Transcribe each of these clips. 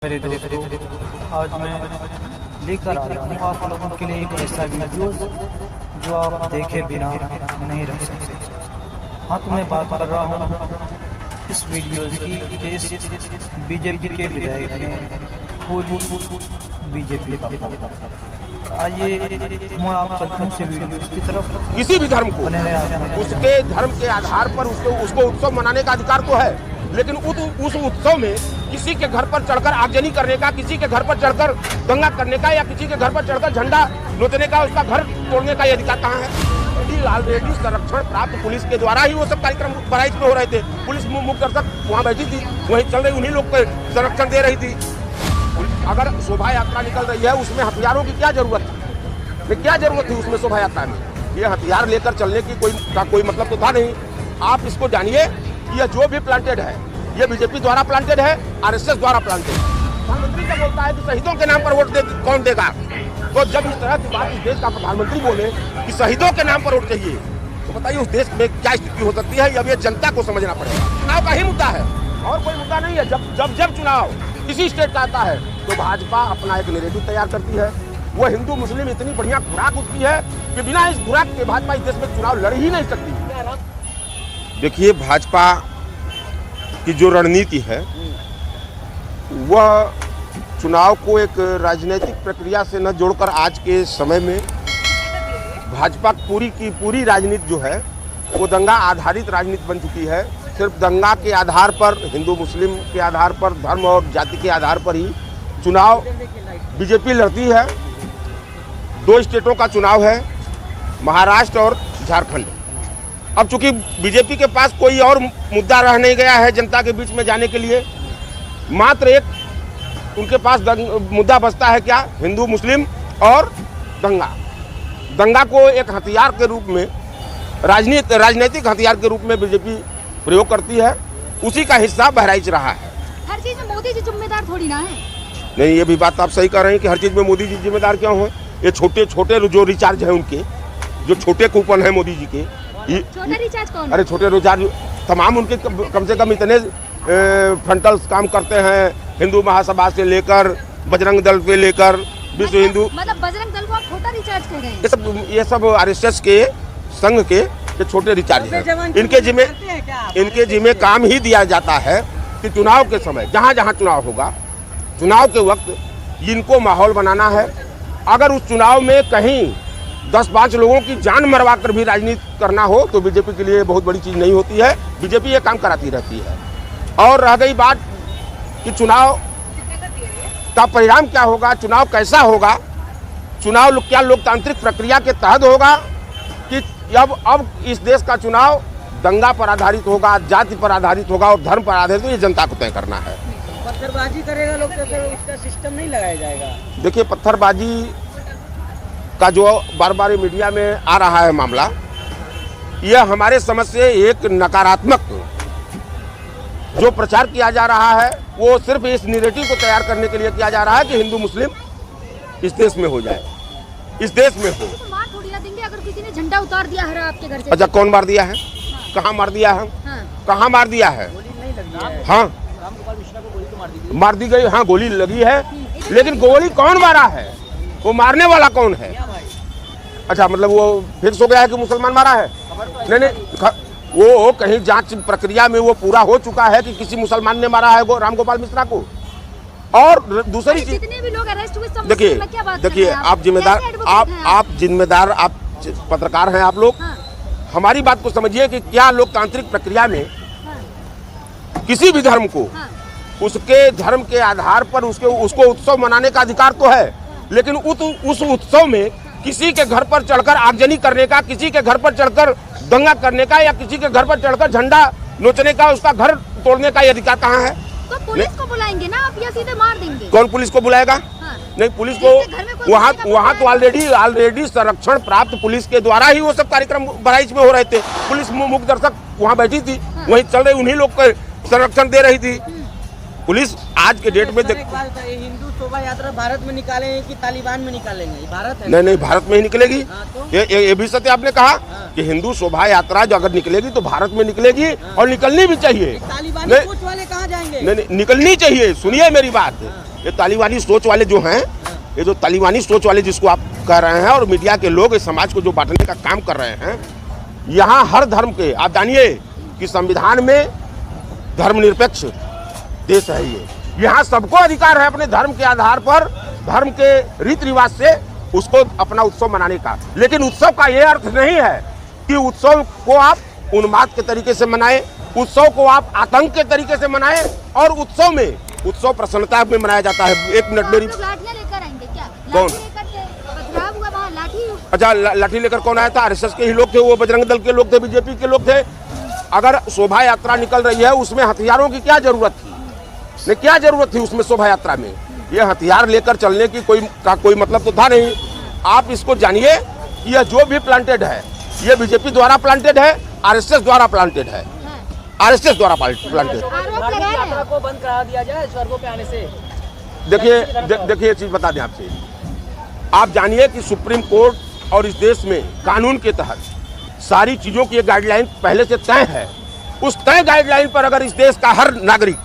मेरे दोस्तों, आज मैं लेकर आ रहा हूँ आप लोगों के लिए एक ऐसा वीडियो जो आप देखे बिना नहीं रह सकते। हाँ, तो मैं बात कर रहा हूँ इस वीडियो की इस बीजेपी के विधायक ने पूरी बीजेपी का। आइए मैं आप चलता हूँ वीडियो की तरफ। किसी भी धर्म को उसके धर्म के आधार पर उसको उत्सव मनाने का अधिकार तो है, लेकिन उस उत्सव में किसी के घर पर चढ़कर आगजनी करने का, किसी के घर पर चढ़कर दंगा करने का या किसी के घर पर चढ़कर झंडा नोचने का, उसका घर तोड़ने का ये अधिकार कहाँ है? ऑलरेडी संरक्षण प्राप्त पुलिस के द्वारा ही वो सब कार्यक्रम बहराइच में हो रहे थे। पुलिस मुख्य दर्शक वहाँ बैठी थी, वहीं चल रही, उन्हीं लोग को संरक्षण दे रही थी। अगर शोभा यात्रा निकल रही है उसमें हथियारों की क्या जरूरत थी? क्या जरूरत थी उसमें शोभा यात्रा में? ये हथियार लेकर चलने की कोई मतलब तो था नहीं। आप इसको जानिए, यह जो भी प्लांटेड है ये बीजेपी द्वारा प्लांटेड है, आरएसएस द्वारा प्लांटेड है। प्रधानमंत्री का बोलता है कि शहीदों के नाम पर वोट कौन देगा? तो जब इस तरह की बात इस देश का प्रधानमंत्री बोले कि शहीदों के नाम पर वोट चाहिए, तो बताइए उस देश में क्या स्थिति हो सकती है? अब ये जनता को समझना पड़ेगा। चुनाव का ही मुद्दा है और कोई मुद्दा नहीं है। जब चुनाव किसी स्टेट का आता है तो भाजपा अपना एक नैरेटिव तैयार करती है। वो हिंदू मुस्लिम इतनी बढ़िया खुराक उसकी है कि बिना इस खुराक के भाजपा इस देश में चुनाव लड़ ही नहीं सकती। देखिए, भाजपा की जो रणनीति है वह चुनाव को एक राजनीतिक प्रक्रिया से न जोड़कर आज के समय में भाजपा पूरी की पूरी राजनीति जो है वो दंगा आधारित राजनीति बन चुकी है। सिर्फ दंगा के आधार पर, हिंदू मुस्लिम के आधार पर, धर्म और जाति के आधार पर ही चुनाव बीजेपी लड़ती है। दो स्टेटों का चुनाव है, महाराष्ट्र और झारखंड। अब चूंकि बीजेपी के पास कोई और मुद्दा रह नहीं गया है जनता के बीच में जाने के लिए, मात्र एक उनके पास मुद्दा बचता है, क्या? हिंदू मुस्लिम और दंगा। दंगा को एक हथियार के रूप में, राजनीतिक हथियार के रूप में बीजेपी प्रयोग करती है। उसी का हिस्सा बहराइच रहा है। हर चीज में मोदी जी जिम्मेदार थोड़ी ना है। नहीं, ये भी बात आप सही कह रहे हैं कि हर चीज में मोदी जी जिम्मेदार क्यों हो? ये छोटे छोटे जो रिचार्ज है उनके, जो छोटे कूपन है मोदी जी के, छोटा रिचार्ज कौन? अरे छोटे रिचार्ज तमाम उनके कम से कम इतने फ्रंटल्स काम करते हैं, हिंदू महासभा से लेकर बजरंग दल पे लेकर विश्व हिंदू, मतलब बजरंग दल को आप छोटा रिचार्ज कह रहे हैं? ये सब आरएसएस के संघ के छोटे रिचार्ज हैं। इनके जिम्मे काम ही दिया जाता है कि चुनाव के समय जहाँ जहाँ चुनाव होगा, चुनाव के वक्त इनको माहौल बनाना है। अगर उस चुनाव में कहीं 10-5 लोगों की जान मरवा कर भी राजनीति करना हो तो बीजेपी के लिए बहुत बड़ी चीज नहीं होती है। बीजेपी ये काम कराती रहती है। और रह गई बात कि चुनाव का परिणाम क्या होगा, चुनाव कैसा होगा, चुनाव क्या लोकतांत्रिक प्रक्रिया के तहत होगा कि अब इस देश का चुनाव दंगा पर आधारित होगा, जाति पर आधारित होगा और धर्म पर आधारित, तो ये जनता को तय करना है। पत्थरबाजी करेगा लोग तो फिर उसका सिस्टम नहीं लगाया जाएगा। देखिए, पत्थरबाजी का जो बार बार मीडिया में आ रहा है मामला, यह हमारे समझ से एक नकारात्मक जो प्रचार किया जा रहा है वो सिर्फ इस नैरेटिव को तैयार करने के लिए किया जा रहा है कि हिंदू मुस्लिम इस देश में हो जाए, इस देश में हो। तो मार थोड़ी ना देंगे अगर किसी ने झंडा उतार दिया है आपके घर से? अच्छा, कौन मार दिया है? कहाँ मार दिया है? कहाँ मार दिया है? हाँ, मार दी गई। हाँ, गोली लगी है, लेकिन गोली कौन मारा है? वो मारने वाला कौन है? अच्छा, मतलब वो फिक्स हो गया है कि मुसलमान मारा है? नहीं, वो कहीं जांच प्रक्रिया में वो पूरा हो चुका है कि किसी मुसलमान ने मारा है रामगोपाल मिश्रा को। और दूसरी चीज, जितने भी लोग अरेस्ट हुए सब देखिए आप जिम्मेदार, आप पत्रकार हैं, आप लोग हमारी बात को समझिए कि क्या लोकतांत्रिक प्रक्रिया में किसी भी धर्म को उसके धर्म के आधार पर उसको उत्सव मनाने का अधिकार तो है, लेकिन उस उत्सव में किसी के घर पर चढ़कर आगजनी करने का, किसी के घर पर चढ़कर दंगा करने का या किसी के घर पर चढ़कर झंडा नोचने का, उसका घर तोड़ने का ये अधिकार कहाँ है? तो पुलिस को बुलाएंगे ना आप या सीधे मार देंगे? कौन पुलिस को बुलाएगा? नहीं, पुलिस को वहाँ तो ऑलरेडी संरक्षण प्राप्त पुलिस के द्वारा ही वो सब कार्यक्रम बहराइच में हो रहे थे। पुलिस मुख्य दर्शक वहाँ बैठी थी, वहीं चल रही, उन्हीं लोग को संरक्षण दे रही थी पुलिस। आज के डेट में हिंदू शोभा यात्रा भारत में निकालेंगे कि तालिबान में निकालेंगे? भारत है। नहीं, भारत में ही निकलेगी। ये भी सत्य आपने कहा कि हिंदू शोभा यात्रा जो अगर निकलेगी तो भारत में निकलेगी और निकलनी भी चाहिए। तालिबानी सोच वाले कहाँ जाएंगे? नहीं, निकलनी चाहिए। सुनिए मेरी बात, ये तालिबानी सोच वाले जो हैं, ये जो तालिबानी सोच वाले जिसको आप कह रहे हैं, और मीडिया के लोग इस समाज को जो बांटने का काम कर रहे हैं, यहाँ हर धर्म के, आप जानिए कि संविधान में धर्मनिरपेक्ष देश है ये, यहाँ सबको अधिकार है अपने धर्म के आधार पर, धर्म के रीति रिवाज से उसको अपना उत्सव मनाने का। लेकिन उत्सव का ये अर्थ नहीं है कि उत्सव को आप उन्माद के तरीके से मनाएं, उत्सव को आप आतंक के तरीके से मनाएं, और उत्सव में उत्सव प्रसन्नता में मनाया जाता है। एक मिनट मेरी, लाठियां लेकर आएंगे क्या? कौन? लाठी लेकर के पथराव हुआ वहाँ लाठी। अच्छा, लाठी लेकर कौन आया था? आरएसएस के ही लोग थे, वो बजरंग दल के लोग थे, बीजेपी के लोग थे। अगर शोभा यात्रा निकल रही है उसमें हथियारों की क्या जरूरत थी? नहीं, क्या जरूरत थी उसमें शोभा यात्रा में? ये हथियार लेकर चलने की कोई मतलब तो था नहीं। आप इसको जानिए कि यह जो भी प्लांटेड है, ये बीजेपी द्वारा प्लांटेड है, आरएसएस द्वारा प्लांटेड है, आरएसएस द्वारा प्लांटेड। यात्रा को बंद करा दिया जाए स्वर्गों पे आने से। देखिए ये चीज बता दें आपसे, आप जानिए कि सुप्रीम कोर्ट और इस देश में कानून के तहत सारी चीजों की गाइडलाइन पहले से तय है। उस तय गाइडलाइन पर अगर इस देश का हर नागरिक,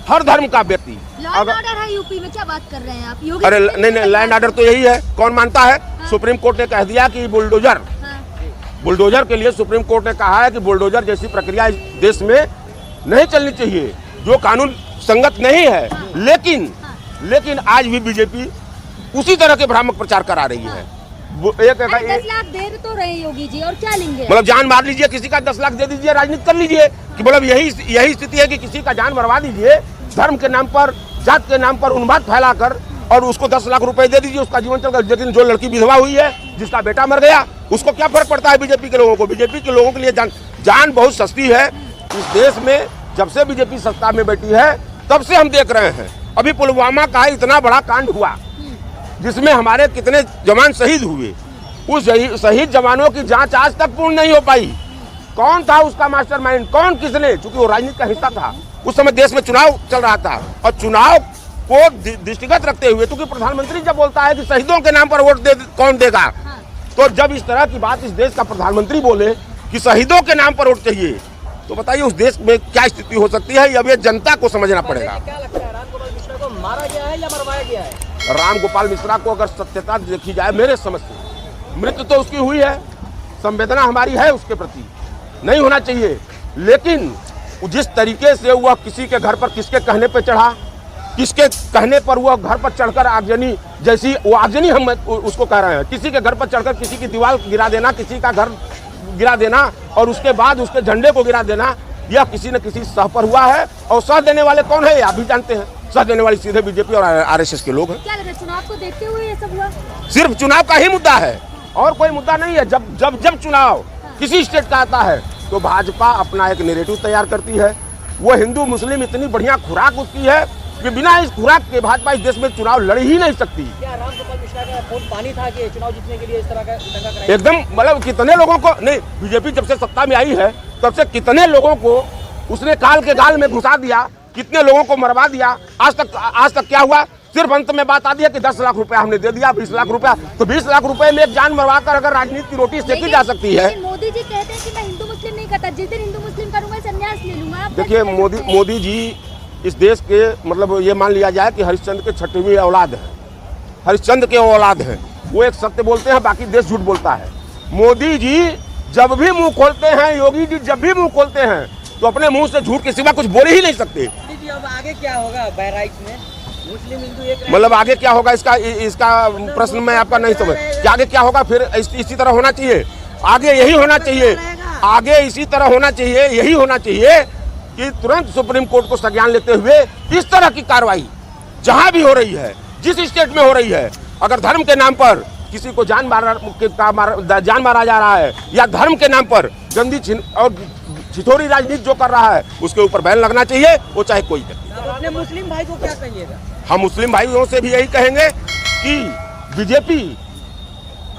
हर धर्म का व्यक्ति, लॉ एंड ऑर्डर है यूपी में, क्या बात कर रहे हैं आप? योगी अरे नहीं, लैंड ऑर्डर तो यही है, कौन मानता है? सुप्रीम कोर्ट ने कह दिया कि बुलडोजर के लिए सुप्रीम कोर्ट ने कहा है कि बुलडोजर जैसी प्रक्रिया इस देश में नहीं चलनी चाहिए, जो कानून संगत नहीं है। लेकिन आज भी बीजेपी उसी तरह के भ्रामक प्रचार करा रही है। 10 लाख दे तो रहे योगी जी, और क्या लेंगे? मतलब जान मार लीजिए, किसी का 10 लाख दे दीजिए, राजनीति कर लीजिए, कि मतलब यही स्थिति है कि किसी का जान मरवा दीजिए, धर्म के नाम पर, जात के नाम पर उन्माद फैलाकर, और उसको 10 लाख रुपए दे दीजिए, उसका जीवन चल। लेकिन जो लड़की विधवा हुई है, जिसका बेटा मर गया, उसको क्या फर्क पड़ता है बीजेपी के लोगों को? बीजेपी के लोगों के लिए जान बहुत सस्ती है। इस देश में जब से बीजेपी सत्ता में बैठी है तब से हम देख रहे हैं। अभी पुलवामा का इतना बड़ा कांड हुआ जिसमें हमारे कितने जवान शहीद हुए, उस शहीद जवानों की जांच आज तक पूर्ण नहीं हो पाई। कौन था उसका मास्टरमाइंड, कौन किसने? क्योंकि वो राजनीति का हिस्सा था। उस समय देश में चुनाव चल रहा था, और चुनाव को दृष्टिगत रखते हुए, क्योंकि प्रधानमंत्री जब बोलता है कि शहीदों के नाम पर वोट कौन देगा, तो जब इस तरह की बात इस देश का प्रधानमंत्री बोले कि शहीदों के नाम पर वोट चाहिए, तो बताइए उस देश में क्या स्थिति हो सकती है? अब ये जनता को समझना पड़ेगा। क्या लगता है, रामगोपाल मिश्रा को मारा गया है या मरवाया गया है? रामगोपाल मिश्रा को अगर सत्यता देखी जाए, मेरे समझ से मृत्यु तो उसकी हुई है, संवेदना हमारी है उसके प्रति, नहीं होना चाहिए। लेकिन जिस तरीके से वह किसी के घर पर, किसके कहने पर चढ़ा, किसके कहने पर वह घर पर चढ़कर आगजनी, जैसी वो आगजनी हम उसको कह रहे हैं, किसी के घर पर चढ़कर किसी की दीवार गिरा देना, किसी का घर गिरा देना, और उसके बाद उसके झंडे को गिरा देना, यह किसी न किसी सह पर हुआ है। और सह देने वाले कौन है आप भी जानते हैं, सह देने वाली सीधे बीजेपी और आरएसएस के लोग हैं। क्या लग रहा है, चुनाव को देखते हुए ये सब हुआ? सिर्फ चुनाव का ही मुद्दा है और कोई मुद्दा नहीं है। जब चुनाव किसी स्टेट का आता है तो भाजपा अपना एक नैरेटिव तैयार करती है। वो हिंदू मुस्लिम इतनी बढ़िया खुराक उसकी है कि बिना इस खुराक के भाजपा इस देश में चुनाव लड़ ही नहीं सकती। क्या रामगोपाल मिश्रा का खून पानी था कि चुनाव जीतने के लिए इस तरह का दंगा कराया? एकदम, मतलब कितने लोगों को नहीं, बीजेपी जब से सत्ता में आई है तब से कितने लोगों को उसने काल के गाल में घुसा दिया, कितने लोगों को मरवा दिया। आज तक क्या हुआ? सिर्फ अंत में बात आती है कि 10 लाख रुपया हमने दे दिया, 20 लाख रुपया। तो 20 लाख रुपए में एक जान मरवाकर अगर राजनीति की रोटी सेकी जा सकती है। मोदी जी कहते हैं कि मैं हिंदू मुस्लिम नहीं करता, जिस दिन हिंदू मुस्लिम करूंगा संन्यास ले लूंगा। देखिए, मोदी जी इस देश के, मतलब ये मान लिया जाए कि हरिश्चंद्र के 6वीं औलाद है, हरिश्चंद्र के औलाद हैं। वो एक सत्य बोलते हैं, बाकी देश झूठ बोलता है। मोदी जी जब भी मुंह खोलते हैं, योगी जी जब भी मुंह खोलते हैं, तो अपने मुंह से झूठ के सिवा कुछ बोल ही नहीं सकते। अब आगे क्या होगा बहराइच में? मुस्लिम हिंदू एक, मतलब आगे क्या होगा इसका प्रश्न मैं आपका नहीं समझ कि आगे क्या होगा। फिर इसी तरह होना चाहिए, आगे यही होना चाहिए, आगे इसी तरह होना चाहिए, यही होना चाहिए कि तुरंत सुप्रीम कोर्ट को संज्ञान लेते हुए इस तरह की कार्रवाई जहां भी हो रही है, जिस स्टेट में हो रही है, अगर धर्म के नाम पर किसी को जान मारा जा रहा है या धर्म के नाम पर गंदी और छिछोरी राजनीति जो कर रहा है, उसके ऊपर बैन लगना चाहिए, वो चाहे कोई करे। अपने मुस्लिम भाई को क्या कहिएगा? हम मुस्लिम भाइयों से भी यही कहेंगे कि बीजेपी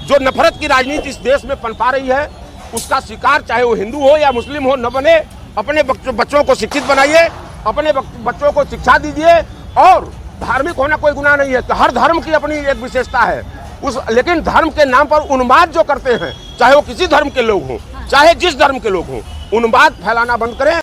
जो नफरत की राजनीति इस देश में पनपा रही है, उसका शिकार चाहे वो हिंदू हो या मुस्लिम हो न बने। अपने बच्चों को शिक्षित बनाइए, अपने बच्चों को शिक्षा दीजिए। और धार्मिक होना कोई गुनाह नहीं है, तो हर धर्म की अपनी एक विशेषता है। लेकिन धर्म के नाम पर उन्माद जो करते हैं, चाहे वो किसी धर्म के लोग हों, चाहे जिस धर्म के लोग हों, उन्माद फैलाना बंद करें।